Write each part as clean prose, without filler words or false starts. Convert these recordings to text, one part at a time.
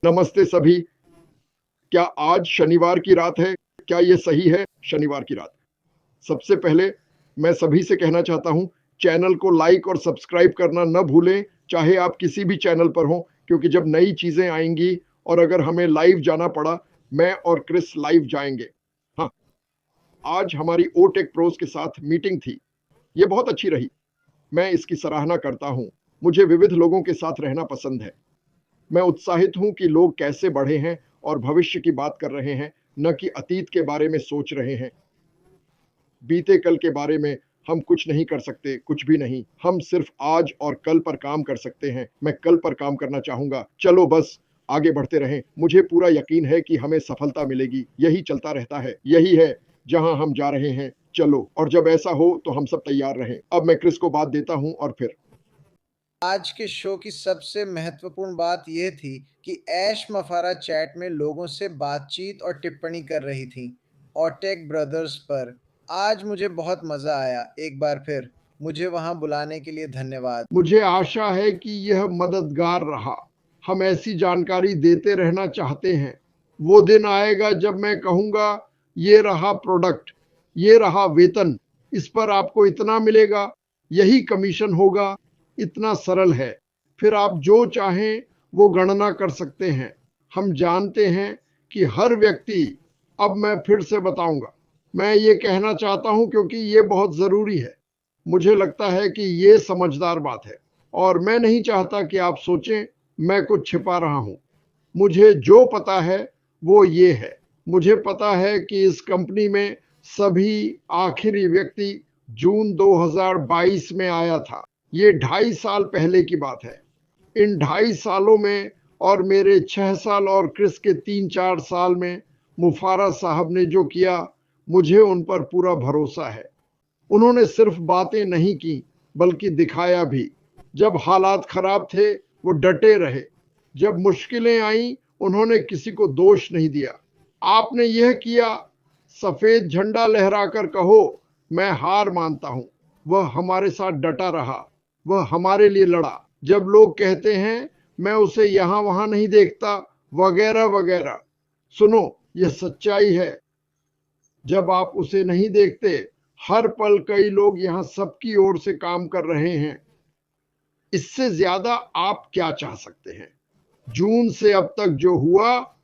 नमस्ते सभी। क्या आज शनिवार की रात है? क्या ये सही है? शनिवार की रात। सबसे पहले मैं सभी से कहना चाहता हूँ, चैनल को लाइक और सब्सक्राइब करना न भूलें, चाहे आप किसी भी चैनल पर हों, क्योंकि जब नई चीज़ें आएँगी और अगर हमें लाइव जाना पड़ा, मैं और क्रिस लाइव जाएँगे। हाँ, आज हमारी ओटेक प्रोस के साथ मीटिंग थी। ये बहुत अच्छी रही। मैं इसकी सराहना करता हूँ। मुझे विविध लोगों के साथ रहना पसंद है। मैं उत्साहित हूं कि लोग कैसे बढ़े हैं और भविष्य की बात कर रहे हैं, न कि अतीत के बारे में सोच रहे हैं। बीते कल के बारे में हम कुछ नहीं कर सकते, कुछ भी नहीं। हम सिर्फ आज और कल पर काम कर सकते हैं। मैं कल पर काम करना चाहूंगा। चलो बस आगे बढ़ते रहें। मुझे पूरा यकीन है कि हमें सफलता मिलेगी। यही चलता रहता है। यही है जहां हम जा रहे हैं। चलो, और जब ऐसा हो तो हम सब तैयार रहें। अब मैं क्रिस को बात देता हूं और फिर आज के शो की सबसे महत्वपूर्ण बात यह थी कि ऐश मफारा चैट में लोगों से बातचीत और टिप्पणी कर रही थी और टेक ब्रदर्स पर। आज मुझे बहुत मज़ा आया। एक बार फिर मुझे वहां बुलाने के लिए धन्यवाद। मुझे आशा है कि यह मददगार रहा। हम ऐसी जानकारी देते रहना चाहते हैं। वो दिन आएगा जब मैं कहूँगा, ये रहा प्रोडक्ट, ये रहा वेतन, इस पर आपको इतना मिलेगा, यही कमीशन होगा। इतना सरल है। फिर आप जो चाहें वो गणना कर सकते हैं। हम जानते हैं कि हर व्यक्ति, अब मैं फिर से बताऊंगा, मैं ये कहना चाहता हूं क्योंकि ये बहुत ज़रूरी है। मुझे लगता है कि ये समझदार बात है और मैं नहीं चाहता कि आप सोचें मैं कुछ छिपा रहा हूं। मुझे जो पता है वो ये है। मुझे पता है कि इस कंपनी में सभी आखिरी व्यक्ति जून 2022 में आया था। ये 2.5 साल पहले की बात है। इन 2.5 सालों में और मेरे 6 साल और क्रिस के 3-4 साल में मुफारा साहब ने जो किया, मुझे उन पर पूरा भरोसा है। उन्होंने सिर्फ बातें नहीं की, बल्कि दिखाया भी। जब हालात खराब थे, वो डटे रहे। जब मुश्किलें आईं, उन्होंने किसी को दोष नहीं दिया। आपने यह किया, सफेद झंडा लहराकर कहो, मैं हार मानता हूं। वह हमारे साथ डटा रहा। वह हमारे लिए लड़ा। जब लोग कहते हैं, मैं उसे यहां वहां नहीं देखता, वगैरह वगैरह, सुनो, यह सच्चाई है। जब आप उसे नहीं देखते, हर पल कई लोग यहाँ सबकी ओर से काम कर रहे हैं। इससे ज्यादा आप क्या चाह सकते हैं? जून से अब तक जो हुआ,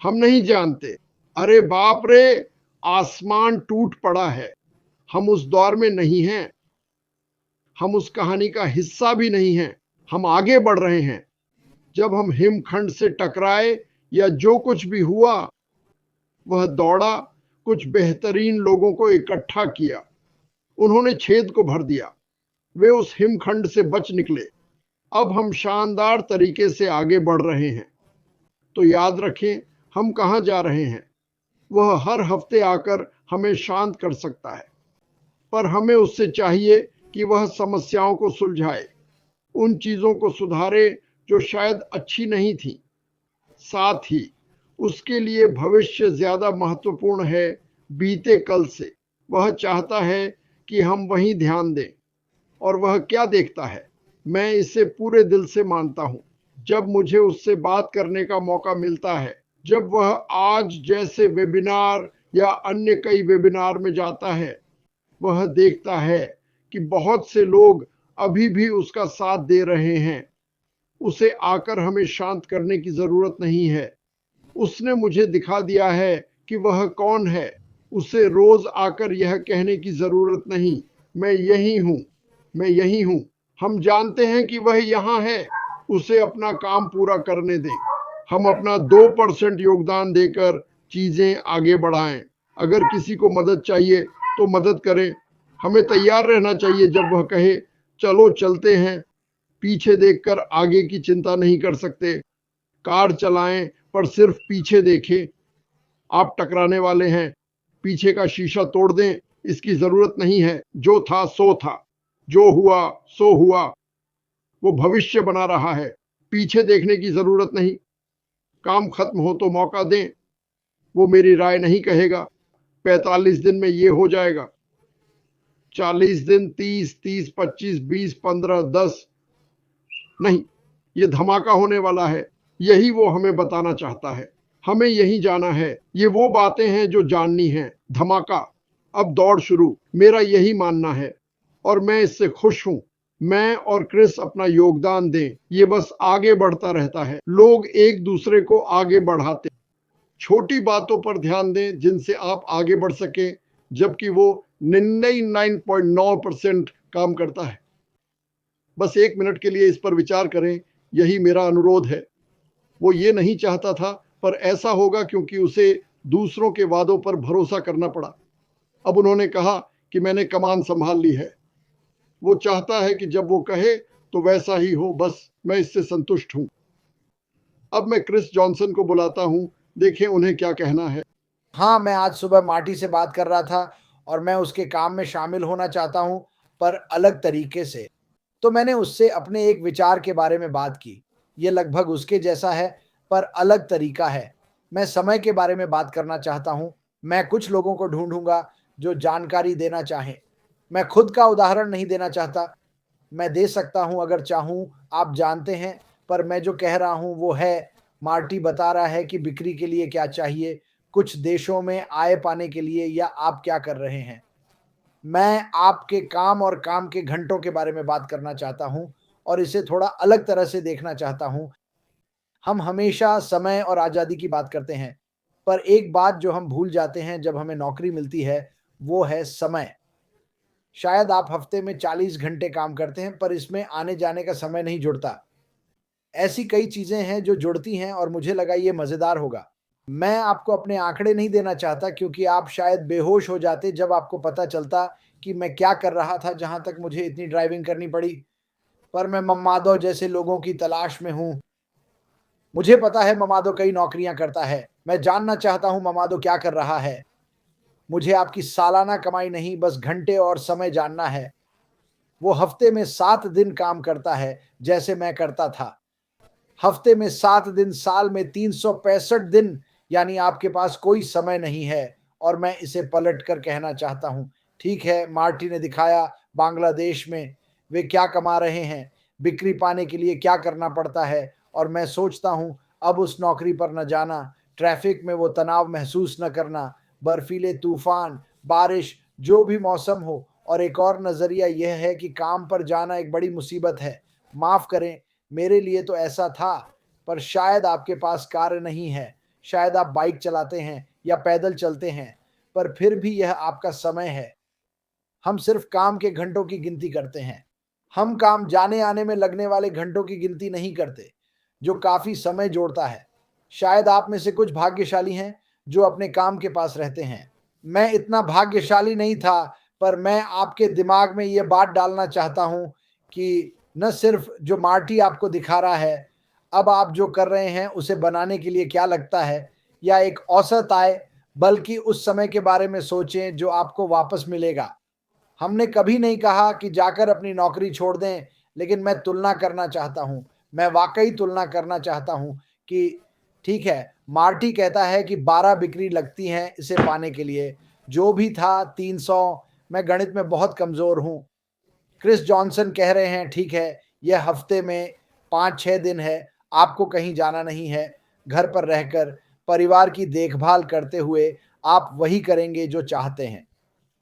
हम नहीं जानते। अरे बाप रे, आसमान टूट पड़ा है। हम उस दौर में नहीं हैं। हम उस कहानी का हिस्सा भी नहीं हैं। हम आगे बढ़ रहे हैं। जब हम हिमखंड से टकराए या जो कुछ भी हुआ, वह दौड़ा, कुछ बेहतरीन लोगों को इकट्ठा किया। उन्होंने छेद को भर दिया। वे उस हिमखंड से बच निकले। अब हम शानदार तरीके से आगे बढ़ रहे हैं। तो याद रखें, हम कहाँ जा रहे हैं। वह हर हफ्ते आकर हमें शांत कर सकता है, पर हमें उससे चाहिए कि वह समस्याओं को सुलझाए, उन चीजों को सुधारे जो शायद अच्छी नहीं थी। साथ ही उसके लिए भविष्य ज्यादा महत्वपूर्ण है बीते कल से। वह चाहता है कि हम वहीं ध्यान दें। और वह क्या देखता है, मैं इसे पूरे दिल से मानता हूं। जब मुझे उससे बात करने का मौका मिलता है, जब वह आज जैसे वेबिनार या अन्य कई वेबिनार में जाता है, वह देखता है कि बहुत से लोग अभी भी उसका साथ दे रहे हैं। उसे आकर हमें शांत करने की जरूरत नहीं है। उसने मुझे दिखा दिया है कि वह कौन है। उसे रोज आकर यह कहने की जरूरत नहीं, मैं यही हूं, मैं यही हूं। हम जानते हैं कि वह यहां है। उसे अपना काम पूरा करने दें। हम अपना 2% योगदान देकर चीजें आगे बढ़ाएं। अगर किसी को मदद चाहिए तो मदद करें। हमें तैयार रहना चाहिए जब वह कहे, चलो चलते हैं। पीछे देखकर आगे की चिंता नहीं कर सकते। कार चलाएं, पर सिर्फ पीछे देखें। आप टकराने वाले हैं, पीछे का शीशा तोड़ दें, इसकी जरूरत नहीं है। जो था सो था, जो हुआ सो हुआ। वो भविष्य बना रहा है, पीछे देखने की जरूरत नहीं। काम खत्म हो तो मौका दें। वो मेरी राय नहीं कहेगा, 45 दिन में ये हो जाएगा। 40 दिन, 30, 30, 25, 20, 15, 10 नहीं, ये धमाका होने वाला है। यही वो हमें बताना चाहता है। हमें यही जाना है। ये वो बातें हैं जो जाननी हैं। धमाका, अब दौड़ शुरू। मेरा यही मानना है और मैं इससे खुश हूं। मैं और क्रिस अपना योगदान दें। ये बस आगे बढ़ता रहता है। लोग एक दूसरे को आगे बढ़ाते। छोटी बातों पर ध्यान दें जिनसे आप आगे बढ़ सकें, जबकि वो 99.9% काम करता है। बस 1 मिनट के लिए इस पर विचार करें। यही मेरा अनुरोध है। वो ये नहीं चाहता था, पर ऐसा होगा क्योंकि उसे दूसरों के वादों पर भरोसा करना पड़ा। अब उन्होंने कहा कि मैंने कमान संभाल ली है। वो चाहता है कि जब वो कहे तो वैसा ही हो। बस मैं इससे संतुष्ट हूं। अब मैं क्रिस जॉनसन को बुलाता हूं। देखें उन्हें क्या कहना है। हाँ, मैं आज सुबह मार्टी से बात कर रहा था और मैं उसके काम में शामिल होना चाहता हूँ, पर अलग तरीके से। तो मैंने उससे अपने एक विचार के बारे में बात की। ये लगभग उसके जैसा है, पर अलग तरीका है। मैं समय के बारे में बात करना चाहता हूँ। मैं कुछ लोगों को ढूँढूँगा जो जानकारी देना चाहें। मैं खुद का उदाहरण नहीं देना चाहता। मैं दे सकता हूँ अगर चाहूँ, आप जानते हैं, पर मैं जो कह रहा हूँ वो है, मार्टी बता रहा है कि बिक्री के लिए क्या चाहिए, कुछ देशों में आय पाने के लिए, या आप क्या कर रहे हैं। मैं आपके काम और काम के घंटों के बारे में बात करना चाहता हूँ और इसे थोड़ा अलग तरह से देखना चाहता हूँ। हम हमेशा समय और आज़ादी की बात करते हैं, पर एक बात जो हम भूल जाते हैं जब हमें नौकरी मिलती है, वो है समय। शायद आप हफ्ते में 40 घंटे काम करते हैं, पर इसमें आने-जाने का समय नहीं जुड़ता। ऐसी कई चीज़ें हैं जो जुड़ती हैं और मुझे लगा ये मज़ेदार होगा। मैं आपको अपने आंकड़े नहीं देना चाहता क्योंकि आप शायद बेहोश हो जाते जब आपको पता चलता कि मैं क्या कर रहा था, जहाँ तक मुझे इतनी ड्राइविंग करनी पड़ी। पर मैं मम्मादो जैसे लोगों की तलाश में हूँ। मुझे पता है ममादो कई नौकरियाँ करता है। मैं जानना चाहता हूँ ममादो क्या कर रहा है। मुझे आपकी सालाना कमाई नहीं, बस घंटे और समय जानना है। वो हफ्ते में 7 दिन काम करता है, जैसे मैं करता था। हफ्ते में 7 दिन, साल में 365 दिन, यानी आपके पास कोई समय नहीं है। और मैं इसे पलट कर कहना चाहता हूँ, ठीक है, मार्टी ने दिखाया बांग्लादेश में वे क्या कमा रहे हैं, बिक्री पाने के लिए क्या करना पड़ता है, और मैं सोचता हूँ अब उस नौकरी पर न जाना, ट्रैफिक में वो तनाव महसूस न करना, बर्फीले तूफान, बारिश, जो भी मौसम हो। और एक और नज़रिया यह है कि काम पर जाना एक बड़ी मुसीबत है। माफ़ करें, मेरे लिए तो ऐसा था, पर शायद आपके पास कार नहीं है, शायद आप बाइक चलाते हैं या पैदल चलते हैं, पर फिर भी यह आपका समय है। हम सिर्फ काम के घंटों की गिनती करते हैं। हम काम जाने-आने में लगने वाले घंटों की गिनती नहीं करते, जो काफ़ी समय जोड़ता है। शायद आप में से कुछ भाग्यशाली हैं, जो अपने काम के पास रहते हैं। मैं इतना भाग्यशाली नहीं था, पर मैं आपके दिमाग में ये बात डालना चाहता हूँ कि न सिर्फ जो मार्टी आपको दिखा रहा है, अब आप जो कर रहे हैं उसे बनाने के लिए क्या लगता है, या एक औसत आय, बल्कि उस समय के बारे में सोचें जो आपको वापस मिलेगा। हमने कभी नहीं कहा कि जाकर अपनी नौकरी छोड़ दें, लेकिन मैं तुलना करना चाहता हूँ। मैं वाक़ई तुलना करना चाहता हूँ कि ठीक है, मार्टी कहता है कि 12 बिक्री लगती हैं इसे पाने के लिए। जो भी था 300। मैं गणित में बहुत कमज़ोर हूँ। क्रिस जॉनसन कह रहे हैं, ठीक है, यह हफ्ते में 5-6 दिन है, आपको कहीं जाना नहीं है, घर पर रहकर परिवार की देखभाल करते हुए आप वही करेंगे जो चाहते हैं।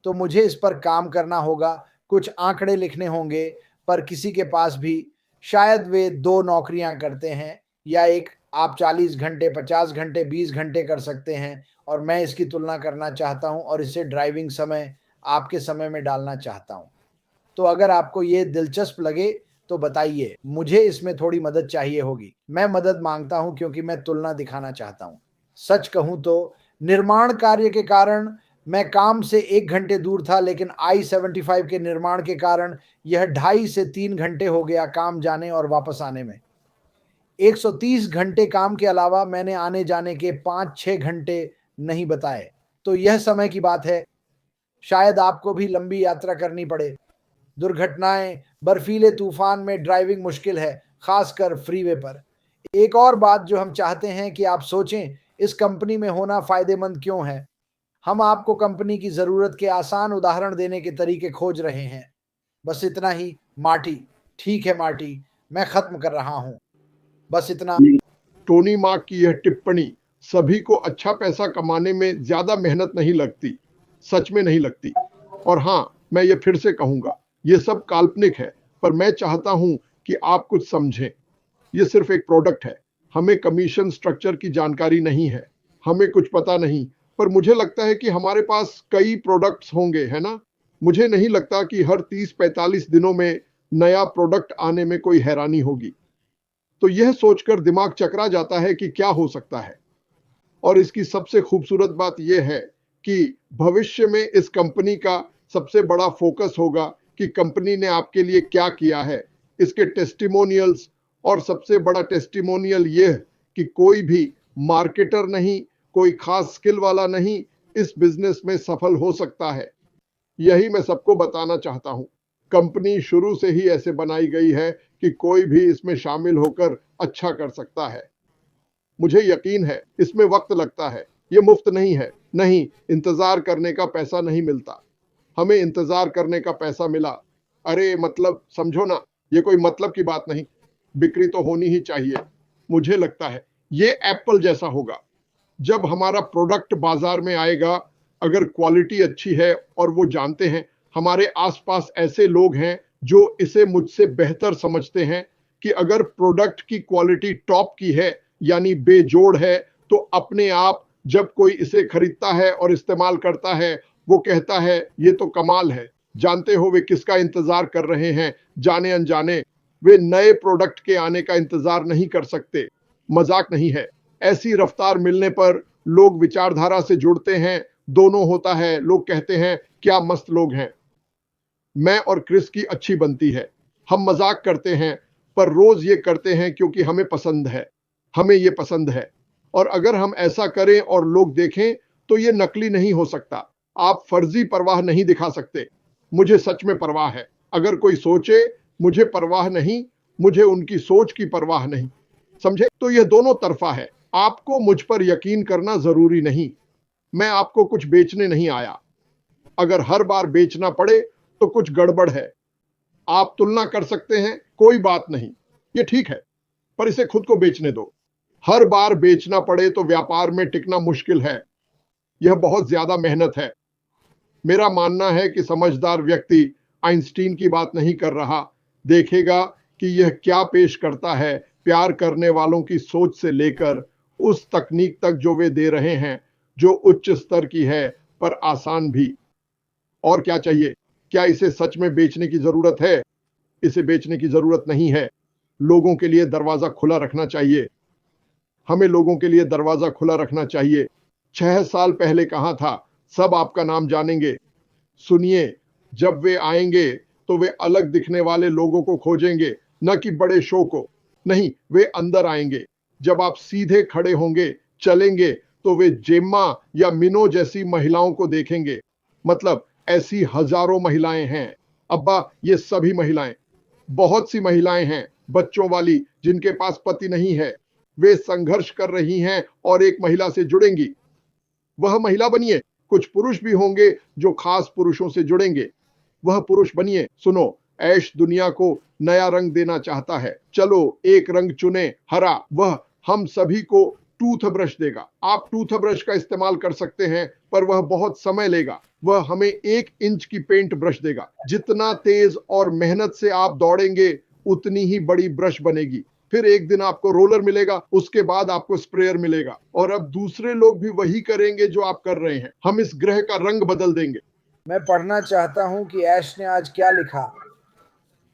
तो मुझे इस पर काम करना होगा, कुछ आंकड़े लिखने होंगे, पर किसी के पास भी शायद वे 2 नौकरियां करते हैं, या एक आप 40 घंटे, 50 घंटे, 20 घंटे कर सकते हैं, और मैं इसकी तुलना करना चाहता हूं और इसे ड्राइविंग समय आपके समय में डालना चाहता हूं। तो अगर आपको ये दिलचस्प लगे तो बताइए, मुझे इसमें थोड़ी मदद चाहिए होगी। मैं मदद माँगता हूँ क्योंकि मैं तुलना दिखाना चाहता हूँ। सच कहूँ तो निर्माण कार्य के कारण मैं काम से 1 घंटे दूर था, लेकिन I-75 के निर्माण के कारण यह 2.5 से 3 घंटे हो गया काम जाने और वापस आने में। 130 घंटे काम के अलावा मैंने आने-जाने के 5-6 घंटे नहीं बताए। तो यह समय की बात है। शायद आपको भी लंबी यात्रा करनी पड़े। दुर्घटनाएं, बर्फीले तूफान में ड्राइविंग मुश्किल है, खासकर फ्रीवे पर। एक और बात जो हम चाहते हैं कि आप सोचें, इस कंपनी में होना फायदेमंद क्यों है। हम आपको कंपनी की जरूरत के आसान उदाहरण देने के तरीके खोज रहे हैं। बस इतना ही, मार्टी। ठीक है मार्टी, मैं खत्म कर रहा हूं। बस इतना। टोनी मार्क की यह टिप्पणी सभी को अच्छा पैसा कमाने में ज्यादा मेहनत नहीं लगती, सच में नहीं लगती। और हाँ, मैं ये फिर से कहूंगा, ये सब काल्पनिक है, पर मैं चाहता हूं कि आप कुछ समझें। ये सिर्फ एक प्रोडक्ट है। हमें कमीशन स्ट्रक्चर की जानकारी नहीं है, हमें कुछ पता नहीं, पर मुझे लगता है कि हमारे पास कई प्रोडक्ट्स होंगे, है ना? मुझे नहीं लगता कि हर 30-45 दिनों में नया प्रोडक्ट आने में कोई हैरानी होगी। तो यह सोचकर दिमाग चकरा जाता है कि क्या हो सकता है। और इसकी सबसे खूबसूरत बात यह है कि भविष्य में इस कंपनी का सबसे बड़ा फोकस होगा कि कंपनी ने आपके लिए क्या किया है, इसके टेस्टिमोनियल्स। और सबसे बड़ा टेस्टिमोनियल यह कि कोई भी मार्केटर नहीं, कोई खास स्किल वाला नहीं इस बिजनेस में सफल हो सकता है। यही मैं सबको बताना चाहता हूं। कंपनी शुरू से ही ऐसे बनाई गई है कि कोई भी इसमें शामिल होकर अच्छा कर सकता है। मुझे यकीन है इसमें वक्त लगता है, ये मुफ्त नहीं है। नहीं, इंतजार करने का पैसा नहीं मिलता। हमें इंतजार करने का पैसा मिला। अरे मतलब समझो ना, ये कोई मतलब की बात नहीं। बिक्री तो होनी ही चाहिए। मुझे लगता है ये एप्पल जैसा होगा। जब हमारा प्रोडक्ट बाजार में आएगा, अगर क्वालिटी अच्छी है और वो जानते हैं, हमारे आसपास ऐसे लोग हैं जो इसे मुझसे बेहतर समझते हैं कि अगर प्रोडक्ट की क्वालिटी टॉप की है यानी बेजोड़ है, तो अपने आप जब कोई इसे खरीदता है और इस्तेमाल करता है, वो कहता है ये तो कमाल है। जानते हो वे किसका इंतजार कर रहे हैं? जाने अनजाने वे नए प्रोडक्ट के आने का इंतजार नहीं कर सकते। मजाक नहीं है। ऐसी रफ्तार मिलने पर लोग विचारधारा से जुड़ते हैं, दोनों होता है। लोग कहते हैं क्या मस्त लोग हैं। मैं और क्रिस की अच्छी बनती है। हम मजाक करते हैं, पर रोज ये करते हैं क्योंकि हमें पसंद है। हमें ये पसंद है। और अगर हम ऐसा करें और लोग देखें, तो ये नकली नहीं हो सकता। आप फर्जी परवाह नहीं दिखा सकते। मुझे सच में परवाह है। अगर कोई सोचे मुझे परवाह नहीं, मुझे उनकी सोच की परवाह नहीं। समझे? तो यह दोनों तरफा है। आपको मुझ पर यकीन करना जरूरी नहीं। मैं आपको कुछ बेचने नहीं आया। अगर हर बार बेचना पड़े तो कुछ गड़बड़ है। आप तुलना कर सकते हैं, कोई बात नहीं, ये ठीक है, पर इसे खुद को बेचने दो। हर बार बेचना पड़े तो व्यापार में टिकना मुश्किल है। यह बहुत ज्यादा मेहनत है। मेरा मानना है कि समझदार व्यक्ति आइंस्टीन की बात नहीं कर रहा। देखेगा कि यह क्या पेश करता है, प्यार करने वालों की सोच से लेकर उस तकनीक तक जो वे दे रहे हैं, जो उच्च स्तर की है पर आसान भी। और क्या चाहिए? क्या इसे सच में बेचने की जरूरत है? इसे बेचने की जरूरत नहीं है। लोगों के लिए दरवाजा खुला रखना चाहिए। हमें लोगों के लिए दरवाजा खुला रखना चाहिए। 6 साल पहले कहा था, सब आपका नाम जानेंगे। सुनिए, जब वे आएंगे तो वे अलग दिखने वाले लोगों को खोजेंगे, न कि बड़े शो को। नहीं, वे अंदर आएंगे। जब आप सीधे खड़े होंगे, चलेंगे, तो वे जेम्मा या मिनो जैसी महिलाओं को देखेंगे। मतलब ऐसी हजारों महिलाएं हैं अब्बा, ये सभी महिलाएं। बहुत सी महिलाएं हैं बच्चों वाली जिनके पास पति नहीं है। वे संघर्ष कर रही हैं और एक महिला से जुड़ेंगी। वह महिला बनिए। कुछ पुरुष भी होंगे जो खास पुरुषों से जुड़ेंगे। वह पुरुष बनिए। सुनो, ऐश दुनिया को नया रंग देना चाहता है। चलो एक रंग चुने, हरा। वह हम सभी को टूथ ब्रश देगा। आप टूथ ब्रश का इस्तेमाल कर सकते हैं, पर वह बहुत समय लेगा। वह हमें 1 इंच की पेंट ब्रश देगा। जितना तेज और मेहनत से आप दौड़ेंगे, उतनी ही बड़ी ब्रश बनेगी। फिर एक दिन आपको रोलर मिलेगा, उसके बाद आपको स्प्रेयर मिलेगा। और अब दूसरे लोग भी वही करेंगे जो आप कर रहे हैं। हम इस ग्रह का रंग बदल देंगे। मैं पढ़ना चाहता हूं कि ऐश ने आज क्या लिखा।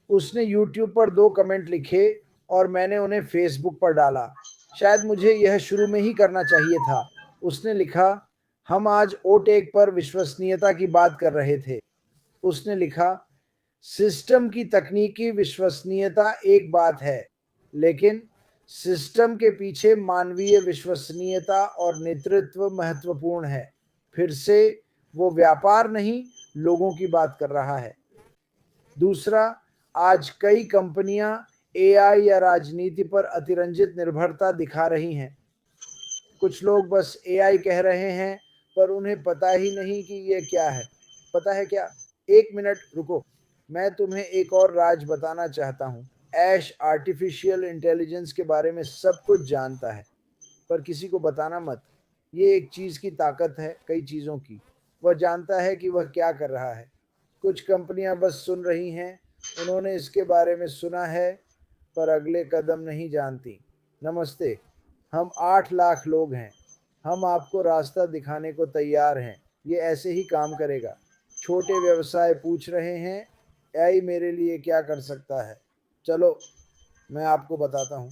उसने यूट्यूब पर 2 कमेंट लिखे और मैंने उन्हें फेसबुक पर डाला। शायद मुझे यह शुरू में ही करना चाहिए था। उसने लिखा, हम आज ओटेक पर विश्वसनीयता की बात कर रहे थे। उसने लिखा, सिस्टम की तकनीकी विश्वसनीयता एक बात है, लेकिन सिस्टम के पीछे मानवीय विश्वसनीयता और नेतृत्व महत्वपूर्ण है। फिर से वो व्यापार नहीं, लोगों की बात कर रहा है। दूसरा, आज कई कंपनियां एआई या राजनीति पर अतिरंजित निर्भरता दिखा रही हैं। कुछ लोग बस एआई कह रहे हैं, पर उन्हें पता ही नहीं कि ये क्या है। पता है क्या? 1 मिनट रुको, मैं तुम्हें एक और राज बताना चाहता हूँ। ऐश आर्टिफिशियल इंटेलिजेंस के बारे में सब कुछ जानता है, पर किसी को बताना मत। ये एक चीज़ की ताकत है कई चीज़ों की। वह जानता है कि वह क्या कर रहा है। कुछ कंपनियां बस सुन रही हैं, उन्होंने इसके बारे में सुना है पर अगले कदम नहीं जानती। नमस्ते, हम 8 लाख लोग हैं। हम आपको रास्ता दिखाने को तैयार हैं। ये ऐसे ही काम करेगा। छोटे व्यवसाय पूछ रहे हैं, एआई मेरे लिए क्या कर सकता है? चलो, मैं आपको बताता हूँ।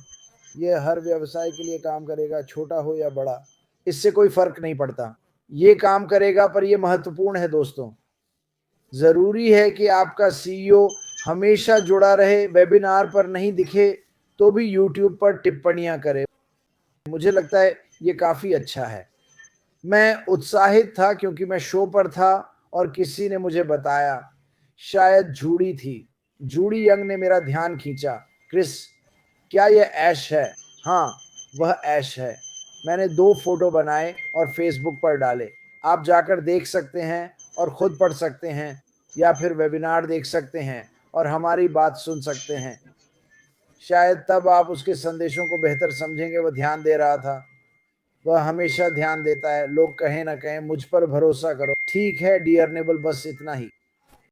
ये हर व्यवसाय के लिए काम करेगा, छोटा हो या बड़ा, इससे कोई फर्क नहीं पड़ता। ये काम करेगा, पर ये महत्वपूर्ण है दोस्तों। ज़रूरी है कि आपका सीईओ हमेशा जुड़ा रहे, वेबिनार पर नहीं दिखे तो भी यूट्यूब पर टिप्पणियां करे। मुझे लगता है ये काफ़ी अच्छा है। मैं उत्साहित था क्योंकि मैं शो पर था और किसी ने मुझे बताया, शायद जूडी थी। जूडी यंग ने मेरा ध्यान खींचा। क्रिस, क्या यह ऐश है? हाँ, वह ऐश है। मैंने 2 फोटो बनाए और फेसबुक पर डाले। आप जाकर देख सकते हैं और खुद पढ़ सकते हैं, या फिर वेबिनार देख सकते हैं और हमारी बात सुन सकते हैं। शायद तब आप उसके संदेशों को बेहतर समझेंगे। वह ध्यान दे रहा था। वह हमेशा ध्यान देता है। लोग कहें ना कहें, मुझ पर भरोसा करो। ठीक है डियर नेबल, बस इतना ही।